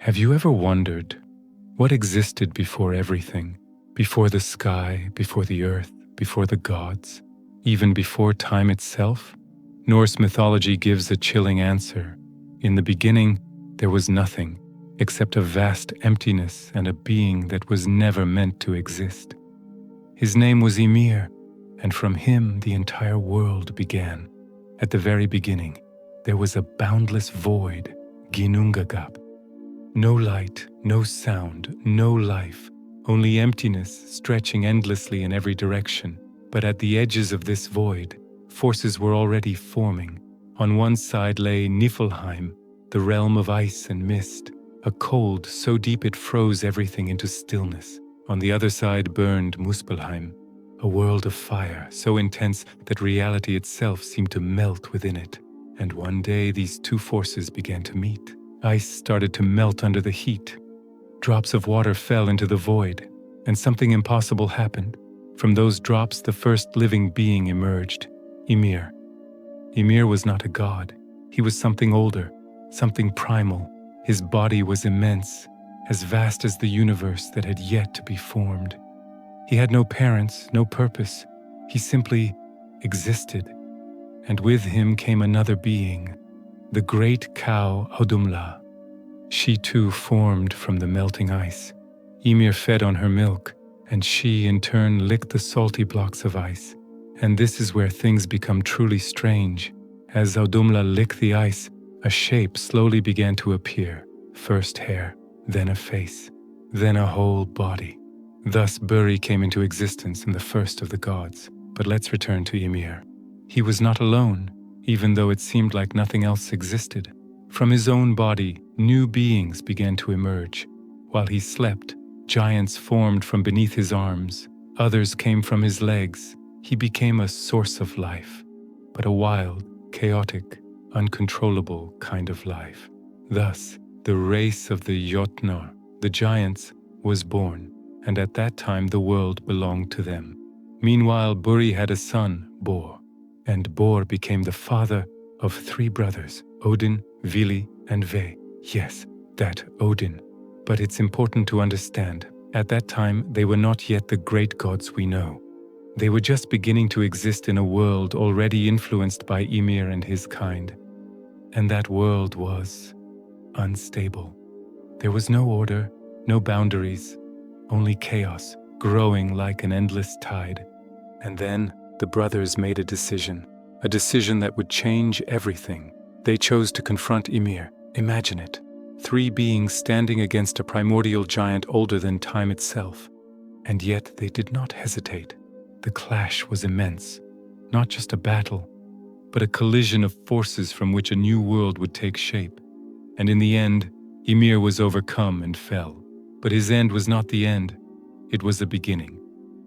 Have you ever wondered what existed before everything? Before the sky, before the earth, before the gods, even before time itself? Norse mythology gives a chilling answer. In the beginning, there was nothing except a vast emptiness and a being that was never meant to exist. His name was Ymir, and from him the entire world began. At the very beginning, there was a boundless void, ginnungagap. No light, no sound, no life, only emptiness stretching endlessly in every direction. But at the edges of this void, forces were already forming. On one side lay Niflheim, the realm of ice and mist, a cold so deep it froze everything into stillness. On the other side burned Muspelheim, a world of fire so intense that reality itself seemed to melt within it. And one day these two forces began to meet. Ice started to melt under the heat. Drops of water fell into the void, and something impossible happened. From those drops, the first living being emerged, Ymir. Ymir was not a god. He was something older, something primal. His body was immense, as vast as the universe that had yet to be formed. He had no parents, no purpose. He simply existed. And with him came another being, the great cow Audumla. She too formed from the melting ice. Ymir fed on her milk, and she in turn licked the salty blocks of ice. And this is where things become truly strange. As Audumla licked the ice, a shape slowly began to appear. First hair, then a face, then a whole body. Thus Buri came into existence in the first of the gods. But let's return to Ymir. He was not alone, even though it seemed like nothing else existed. From his own body, new beings began to emerge. While he slept, giants formed from beneath his arms. Others came from his legs. He became a source of life, but a wild, chaotic, uncontrollable kind of life. Thus, the race of the Jotnar, the giants, was born, and at that time the world belonged to them. Meanwhile, Buri had a son, Bor, and Bor became the father of three brothers, Odin, Vili, and Ve. Yes, that Odin. But it's important to understand, at that time they were not yet the great gods we know. They were just beginning to exist in a world already influenced by Ymir and his kind. And that world was unstable. There was no order, no boundaries, only chaos, growing like an endless tide. And then the brothers made a decision that would change everything. They chose to confront Ymir. Imagine it. Three beings standing against a primordial giant older than time itself. And yet they did not hesitate. The clash was immense. Not just a battle, but a collision of forces from which a new world would take shape. And in the end, Ymir was overcome and fell. But his end was not the end. It was the beginning.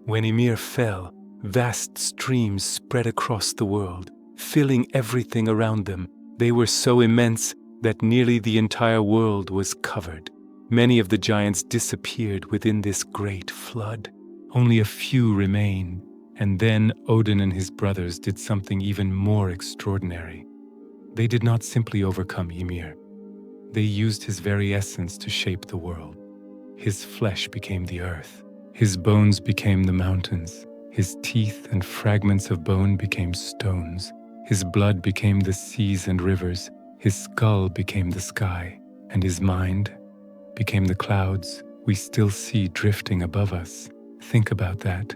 When Ymir fell, vast streams spread across the world, filling everything around them. They were so immense that nearly the entire world was covered. Many of the giants disappeared within this great flood. Only a few remained, and then Odin and his brothers did something even more extraordinary. They did not simply overcome Ymir. They used his very essence to shape the world. His flesh became the earth. His bones became the mountains. His teeth and fragments of bone became stones. His blood became the seas and rivers. His skull became the sky. And his mind became the clouds we still see drifting above us. Think about that.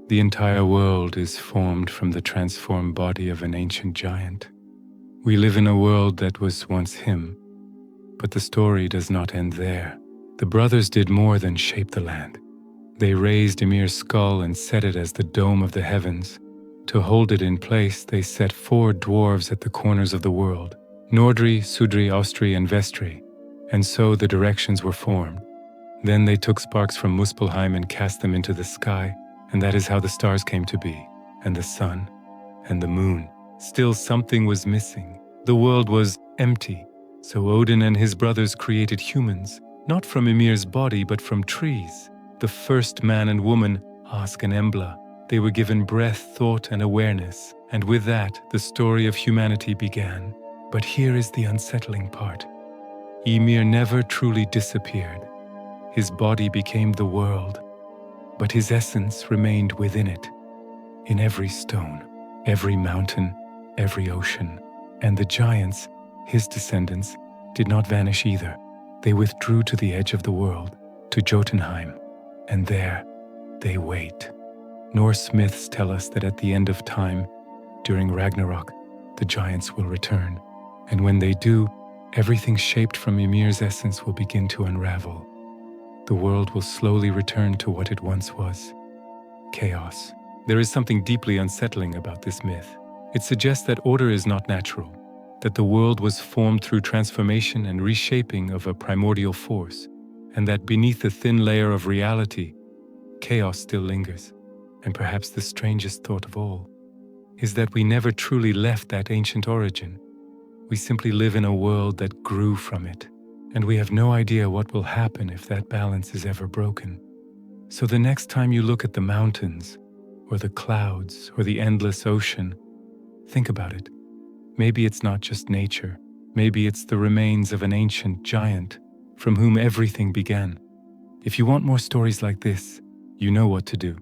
The entire world is formed from the transformed body of an ancient giant. We live in a world that was once him, but the story does not end there. The brothers did more than shape the land. They raised Ymir's skull and set it as the dome of the heavens. To hold it in place, they set 4 dwarves at the corners of the world, Nordri, Sudri, Austri, and Vestri, and so the directions were formed. Then they took sparks from Muspelheim and cast them into the sky, and that is how the stars came to be, and the sun, and the moon. Still something was missing. The world was empty, so Odin and his brothers created humans, not from Ymir's body but from trees. The first man and woman, Ask and Embla. They were given breath, thought, and awareness, and with that, the story of humanity began. But here is the unsettling part. Ymir never truly disappeared. His body became the world, but his essence remained within it, in every stone, every mountain, every ocean. And the giants, his descendants, did not vanish either. They withdrew to the edge of the world, to Jotunheim, and there they wait. Norse myths tell us that at the end of time, during Ragnarok, the giants will return. And when they do, everything shaped from Ymir's essence will begin to unravel. The world will slowly return to what it once was: chaos. There is something deeply unsettling about this myth. It suggests that order is not natural, that the world was formed through transformation and reshaping of a primordial force, and that beneath the thin layer of reality, chaos still lingers. And perhaps the strangest thought of all is that we never truly left that ancient origin. We simply live in a world that grew from it, and we have no idea what will happen if that balance is ever broken. So the next time you look at the mountains, or the clouds, or the endless ocean, think about it. Maybe it's not just nature. Maybe it's the remains of an ancient giant from whom everything began. If you want more stories like this, you know what to do.